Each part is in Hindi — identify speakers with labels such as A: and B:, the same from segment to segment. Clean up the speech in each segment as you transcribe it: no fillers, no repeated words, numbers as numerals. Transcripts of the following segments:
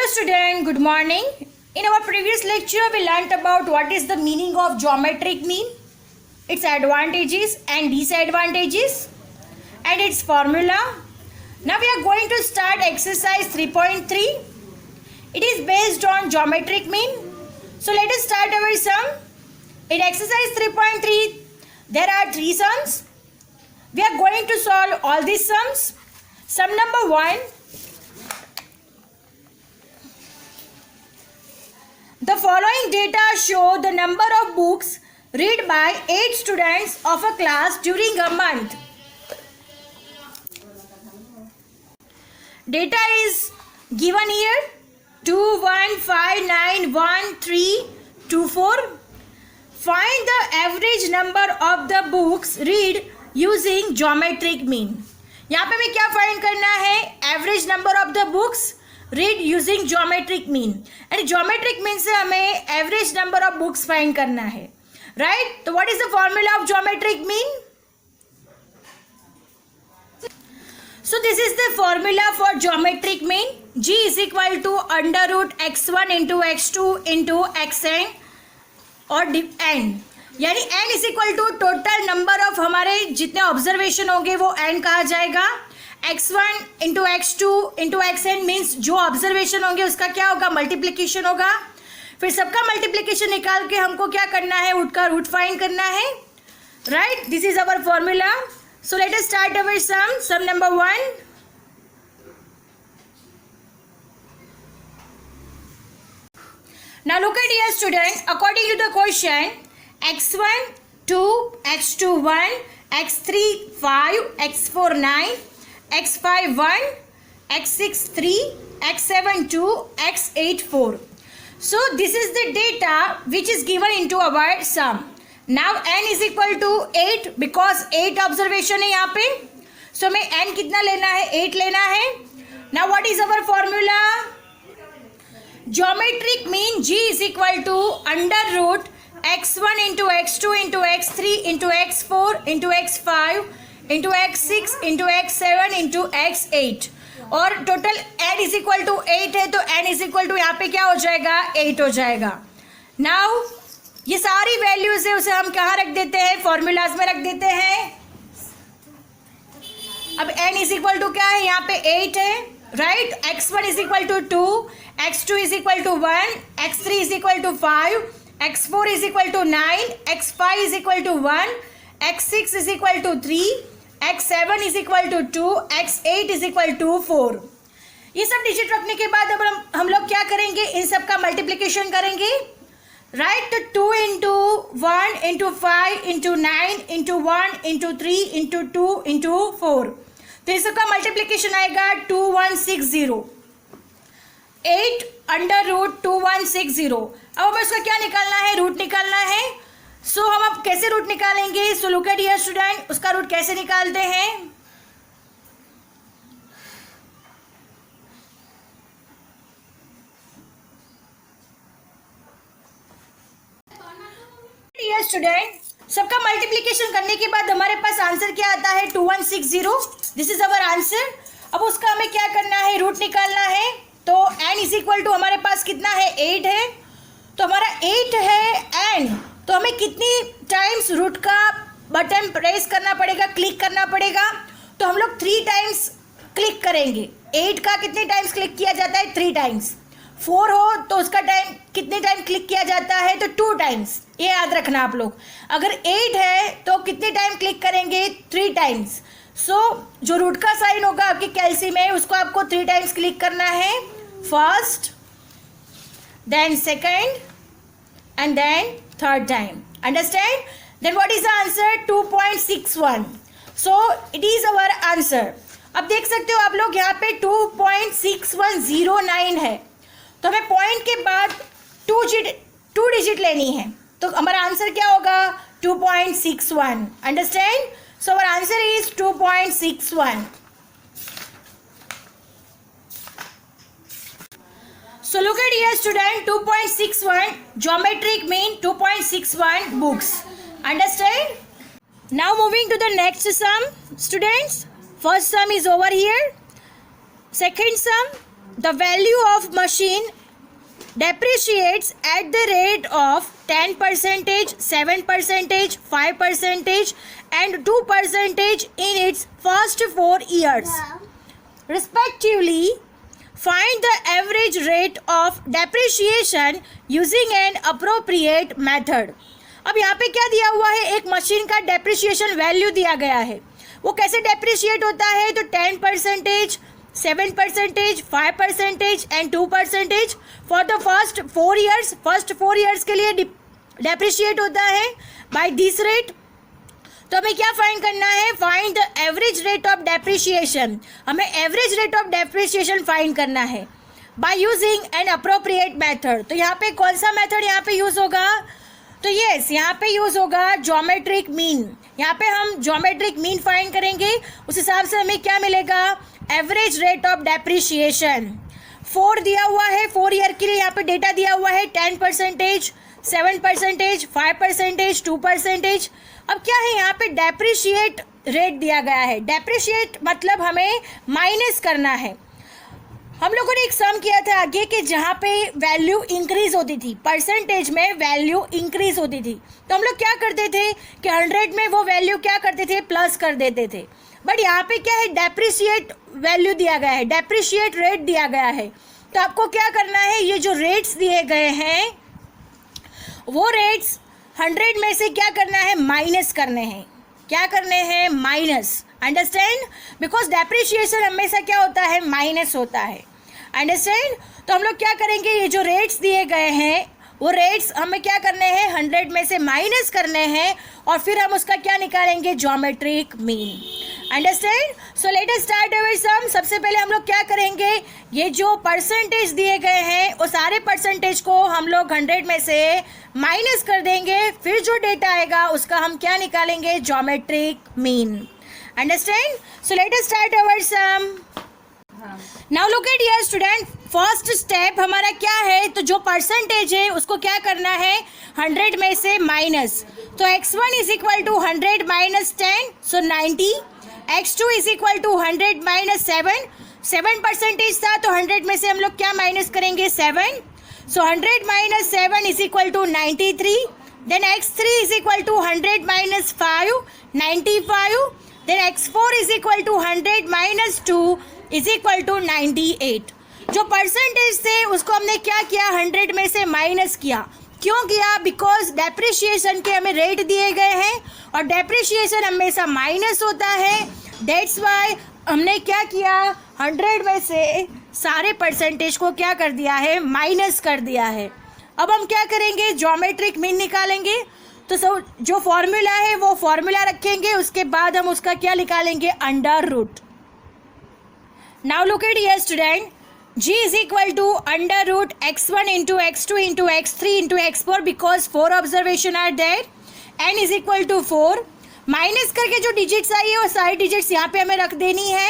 A: student, good morning. In our previous lecture, we learnt about what is the meaning of geometric mean, its advantages and disadvantages, and its formula. Now we are going to start exercise 3.3. It is based on geometric mean. So let us start our sum. In exercise 3.3, there are 3 sums. We are going to solve all these sums. Sum number 1. The following data show the number of books read by 8 students of a class during a month. Data is given here 2, 1, 5, 9, 1, 3, 2, 4. Find the average number of the books read using geometric mean. यहाँ पे हमें क्या फाइंड करना है? Average number of the books read using geometric mean. And geometric mean से हमें average number of books find करना है, राइट? तो what is the formula of geometric mean? So this is the formula for geometric mean. G is equal to under root x1 into x2 into xn और n. यानी n is equal to total number of हमारे जितने ऑब्जर्वेशन होंगे वो n कहा जाएगा. x1 into x2 into xn means जो ऑब्जर्वेशन होंगे उसका क्या होगा? मल्टीप्लीकेशन होगा. फिर सबका मल्टीप्लीकेशन निकाल के हमको क्या करना है? उसका रूट फाइंड करना है, right? This is our formula. So let us start our sum number 1. Now look at here student, according to the question, x1 2, x2 1, x3 5, x4 9, x5 1, x6 3, x7 2, x8 4. So this is the data which is given into our sum. Now n is equal to 8 because 8 observation है यहाँ पे. So हमें n कितना लेना है? 8 लेना है. Now what is our formula? Geometric mean G is equal to under root x1 into x2 into x3 into x4 into x5 into x6 into x7 into x8 और total n is equal to 8 है तो n is equal to यहाँ पे क्या हो जाएगा? 8 हो जाएगा. Now ये सारी वैल्यूज है उसे हम कहाँ रख देते हैं? फॉर्मूलाज में रख देते हैं. अब n is equal to क्या है? यहाँ पे 8 है, right? x1 is equal to 2, x2 is equal to 1, x3 is equal to 5, x4 is equal to 9, x5 is equal to 1, x6 is equal to 3, x7 is equal to 2, x8 is equal to 4. ये सब डिजिट रखने के बाद अब हम लोग क्या करेंगे? इन सब का मल्टीप्लिकेशन करेंगे, राइट? तो 2 into 1 into 5 into 9 into 1 into 3 into 2 into 4. तो इस सब का मल्टीप्लिकेशन आएगा 2160. 8 अंडर रूट 2160. अब हमें उसका क्या निकालना है? रूट निकालना है. सो हम अब कैसे रूट निकालेंगे? सो लुक एट हियर स्टूडेंट, उसका रूट कैसे निकालते हैं? हियर स्टूडेंट, सबका मल्टीप्लिकेशन करने के बाद हमारे पास आंसर क्या आता है? 2160. This is our answer. अब उसका हमें क्या करना है? रूट निकालना है. तो n इज इक्वल टू हमारे पास कितना है? 8 है. तो हमारा 8 है n, तो हमें कितनी टाइम्स रूट का बटन प्रेस करना पड़ेगा, क्लिक करना पड़ेगा? तो हम लोग 3 टाइम्स क्लिक करेंगे. 8 का कितने टाइम्स क्लिक किया जाता है? 3 टाइम्स. 4 हो तो उसका टाइम कितने टाइम क्लिक किया जाता है? तो 2 टाइम्स. ये याद रखना आप लोग. अगर 8 है तो कितने टाइम क्लिक करेंगे? 3 टाइम्स. सो जो रूट का साइन होगा आपके कैल्सी में उसको आपको 3 टाइम्स क्लिक करना है. First, then second and then third time. Understand? Then what is the answer? 2.61. So it is our answer. अब देख सकते हो आप लोग यहाँ पे 2.6109 है. तो हमें पॉइंट के बाद 2 डिजिट लेनी है. तो हमारा आंसर क्या होगा? 2.61. Understand? So our answer is 2.61. So look at here student, 2.61 geometric mean 2.61 books. Understand? Now moving to the next sum students. First sum is over here. Second sum, the value of machine depreciates at the rate of 10%, 7%, 5%, and 2% in its first 4 years. Respectively, find the average rate of depreciation using an appropriate method. अब यहाँ पे क्या दिया हुआ है, एक मशीन का डेप्रिसिएशन वैल्यू दिया गया है. वो कैसे डेप्रिशिएट होता है, तो 10%, 7%, 5% and 2% for the first 4 years. First 4 years के लिए डेप्रिशिएट होता है बाय दिस रेट. तो हमें क्या फाइंड करना है, find the average rate of depreciation. हमें average rate of depreciation find करना है by using an appropriate method. तो यहाँ पे कौन सा मेथड यहाँ पे यूज होगा, तो यस यहाँ पे यूज होगा ज्योमेट्रिक मीन. यहाँ पे हम ज्योमेट्रिक मीन फाइंड करेंगे. उस हिसाब से हमें क्या मिलेगा, एवरेज रेट ऑफ डेप्रिशिएशन. 4 दिया हुआ है, 4 ईयर के लिए यहाँ पे डेटा दिया हुआ है 10%, 7%, 5%, 2%. अब क्या है यहाँ पे डेप्रिशिएट रेट दिया गया है. डेप्रिशिएट मतलब हमें माइनस करना है. हम लोगों ने एक सम किया था आगे कि जहाँ पे वैल्यू इंक्रीज होती थी, परसेंटेज में वैल्यू इंक्रीज होती थी, तो हम लोग क्या करते थे कि 100 में वो वैल्यू क्या करते थे, प्लस कर देते थे. बट यहाँ पे क्या है, डेप्रिशिएट वैल्यू दिया गया है, डेप्रिशिएट रेट दिया गया है. तो आपको क्या करना है, ये जो रेट्स दिए गए हैं वो रेट्स 100 में से क्या करना है, माइनस करने हैं. क्या करने हैं, माइनस. अंडरस्टैंड, बिकॉज डेप्रिशिएशन हमेशा क्या होता है, माइनस होता है. अंडरस्टैंड. तो हम लोग क्या करेंगे, ये जो रेट्स दिए गए हैं वो रेट्स हमें क्या करने हैं, 100 में से माइनस करने हैं और फिर हम उसका क्या निकालेंगे, geometric mean. Understand. So let us start our sum. सबसे पहले हम लोग क्या करेंगे, ये जो परसेंटेज दिए गए हैं वो सारे परसेंटेज को हम लोग 100 में से माइनस कर देंगे. फिर जो डेटा आएगा उसका हम क्या निकालेंगे, geometric mean. Understand. So let us start our sum. Now look at here student, first step हमारा क्या है, तो जो परसेंटेज है उसको क्या करना है, 100 में से माइनस. तो x1 is equal to 100 minus 10, so 90. x2 is equal to 100 minus 7% था, तो 100 में से हम लोग क्या माइनस करेंगे, 7. So 100 minus 7 is equal to 93. Then x3 is equal to 100 minus 5, 95. Then x4 is equal to 100 minus 2 is equal to 98. जो परसेंटेज थे उसको हमने क्या किया, 100 में से माइनस किया. क्यों किया, बिकॉज डेप्रिशिएशन के हमें रेट दिए गए हैं और डेप्रिशिएशन हमेशा माइनस होता है. दैट्स वाई हमने क्या किया, 100 में से सारे परसेंटेज को क्या कर दिया है, माइनस कर दिया है. अब हम क्या करेंगे, ज्योमेट्रिक मीन निकालेंगे. तो जो फॉर्मूला है वो फॉर्मूला रखेंगे, उसके बाद हम उसका क्या निकालेंगे, under root. Now look at here student, g is equal to under root x1 into x2 into x3 into x4 because 4 observation are there. n is equal to 4. Minus करके जो डिजिट्स आई है वो सारी डिजिट्स यहाँ पे हमें रख देनी है.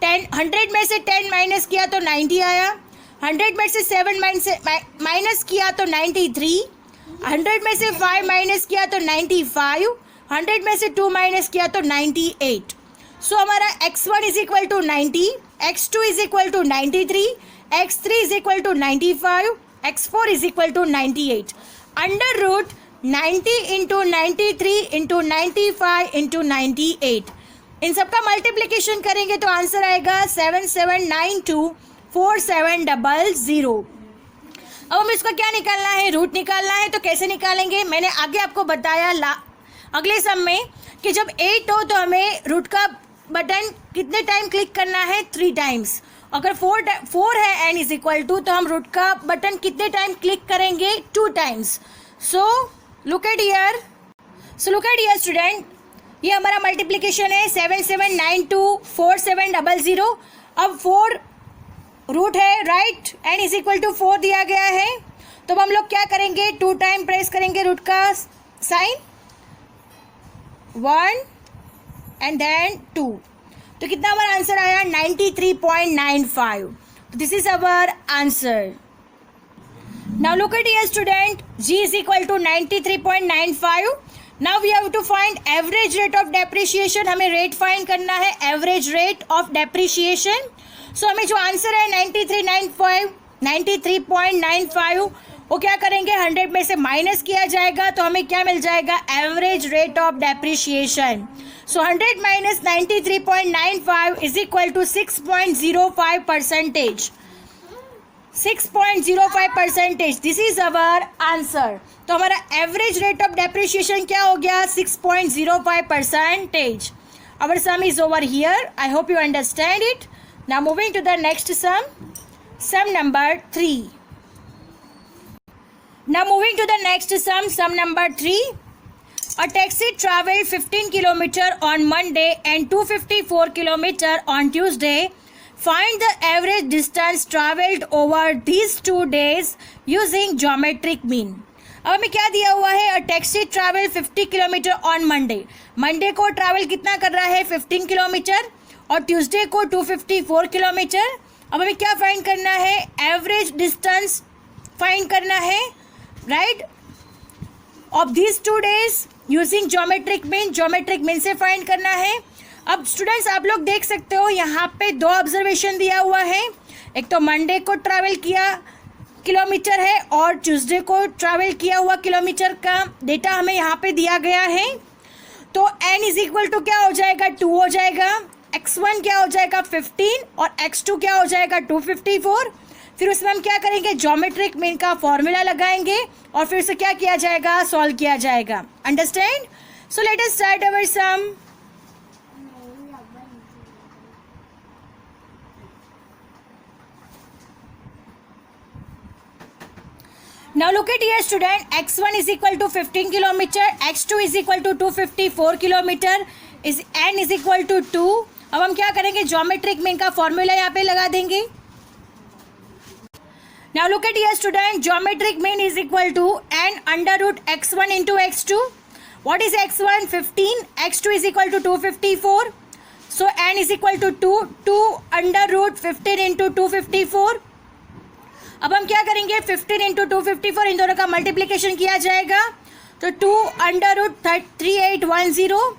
A: 100 में से 10 माइनस किया तो 90 आया. 100 में से 7 माइनस किया तो 93. 100 में से 5 माइनस किया तो 95. 100 में से 2 माइनस किया तो 98. सो हमारा x1 is equal to 90, x2 is equal to 93, x3 is equal to 95, x4 is equal to 98. Under root 90 into 93 into 95 into 98. इन सबका मल्टीप्लिकेशन करेंगे तो आंसर आएगा 77924700. अब हम इसका क्या निकालना है, रूट निकालना है. तो कैसे निकालेंगे, मैंने आगे आपको बताया अगले सम में कि जब 8 हो तो हमें रूट का बटन कितने टाइम क्लिक करना है, 3 टाइम्स. अगर 4 है n इज इक्वल टू, तो हम रूट का बटन कितने टाइम क्लिक करेंगे, 2 times. So look at here student, ये हमारा मल्टीप्लिकेशन है 77924700. अब 4 रूट है, right, n is equal to 4 दिया गया है. तो अब हम लोग क्या करेंगे, 2 टाइम प्रेस करेंगे रूट का साइन, 1 एंड देन 2. तो कितना हमारा आंसर आया, 93.95. This is our answer. Now look at here student, g is equal to 93.95. Now we have to find average rate of depreciation. हमें रेट फाइंड करना है, average rate of depreciation. So हमें जो आंसर है 93.95 वो क्या करेंगे, 100 में से माइनस किया जाएगा तो हमें क्या मिल जाएगा, average rate of depreciation. So 100 minus 93.95 is equal to 6.05%. 6.05%. This is our answer. तो हमारा एवरेज रेट ऑफ डेप्रिशिएशन क्या हो गया, 6.05%. Our sum is over here. I hope you understand it. Now moving to the next sum. Sum number 3. Now moving to the next sum number 3. A taxi traveled 15 km on Monday and 254 km on Tuesday. Find the average distance traveled over these 2 days using geometric mean. अब हमें क्या दिया हुआ है, a taxi travel 50 kilometre on Monday. Monday को ट्रैवल कितना कर रहा है, 15 किलोमीटर, और ट्यूसडे को 254 किलोमीटर. अब हमें क्या फाइंड करना है, एवरेज डिस्टेंस फाइंड करना है, right, of this 2 days using geometric mean. Geometric mean से फाइंड करना है. अब स्टूडेंट्स आप लोग देख सकते हो यहाँ पे 2 ऑब्जर्वेशन दिया हुआ है. एक तो मंडे को ट्रैवल किया किलोमीटर है और ट्यूसडे को ट्रैवल किया हुआ किलोमीटर का डेटा हमें यहाँ पे दिया गया है. तो n इज इक्वल टू क्या हो जाएगा, 2 हो जाएगा, x1 क्या हो जाएगा 15 और x2 क्या हो जाएगा 254. फिर उसमें हम क्या करेंगे, ज्योमेट्रिक मीन का फॉर्मूला लगाएंगे और फिर से क्या किया जाएगा, सॉल्व किया जाएगा. Understand. So let us start our sum. Now look at here student, x1 is equal to 15 kilometer, x2 is equal to 254 kilometer, is n is equal to 2. अब हम क्या करेंगे, ज्योमेट्रिक मीन का फॉर्मूला यहाँ पे लगा देंगे. Now look at here student, geometric mean is equal to n under root x1 into x2. What is x1? 15. x2 is equal to 254. So n is equal to 2. 2 under root 15 into 254. अब हम क्या करेंगे, 15 इंटू 254 इन दोनों का मल्टीप्लिकेशन किया जाएगा तो 2 अंडर रूट 3810.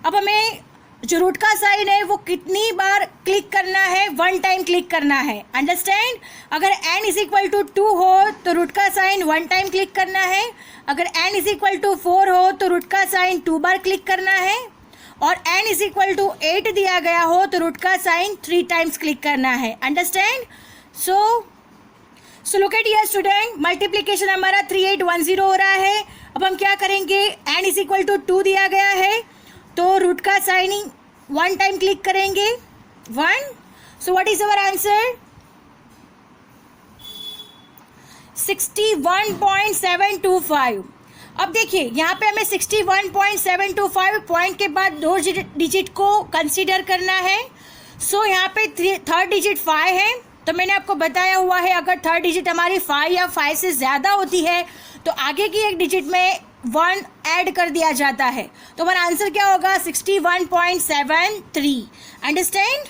A: अब हमें जो रूट का साइन है वो कितनी बार क्लिक करना है, 1 टाइम क्लिक करना है. अंडरस्टैंड. अगर n इज इक्वल टू 2 हो तो रूट का साइन 1 टाइम क्लिक करना है. अगर n इज इक्वल टू 4 हो तो रूट का साइन 2 बार क्लिक करना है. और n इज इक्वल टू 8 दिया गया हो तो रूट का साइन 3 टाइम्स क्लिक करना है. Understand. So look at here student, multiplication हमारा 3810 हो रहा है. अब हम क्या करेंगे, n इज इक्वल टू 2 दिया गया है तो रूट का साइनिंग 1 टाइम क्लिक करेंगे, 1. So what is our answer, 61.725. अब देखिए यहाँ पे हमें 61.725 पॉइंट के बाद 2 डिजिट को कंसीडर करना है. सो यहाँ पे 3rd डिजिट 5 है. तो मैंने आपको बताया हुआ है अगर 3rd डिजिट हमारी 5 या 5 से ज़्यादा होती है तो आगे की एक डिजिट में 1 ऐड कर दिया जाता है. तो हमारा आंसर क्या होगा, 61.73. अंडरस्टैंड.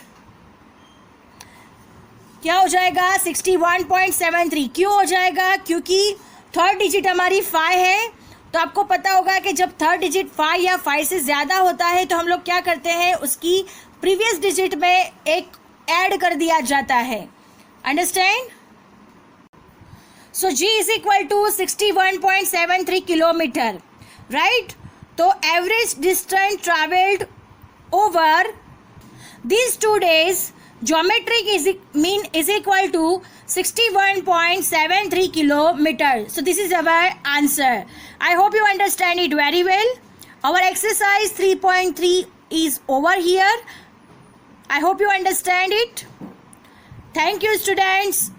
A: क्या हो जाएगा, 61.73. क्यों हो जाएगा, क्योंकि 3rd डिजिट हमारी 5 है. तो आपको पता होगा कि जब 3rd डिजिट 5 या 5 से ज़्यादा होता है तो हम लोग क्या करते हैं, उसकी प्रीवियस डिजिट में एक ऐड कर दिया जाता है. Understand. So g is equal to 61.73 kilometre, right. तो average distance travelled over these 2 days, geometric mean is equal to 61.73 kilometer. So this is our answer. I hope you understand it very well. Our exercise 3.3 is over here. I hope you understand it. Thank you students.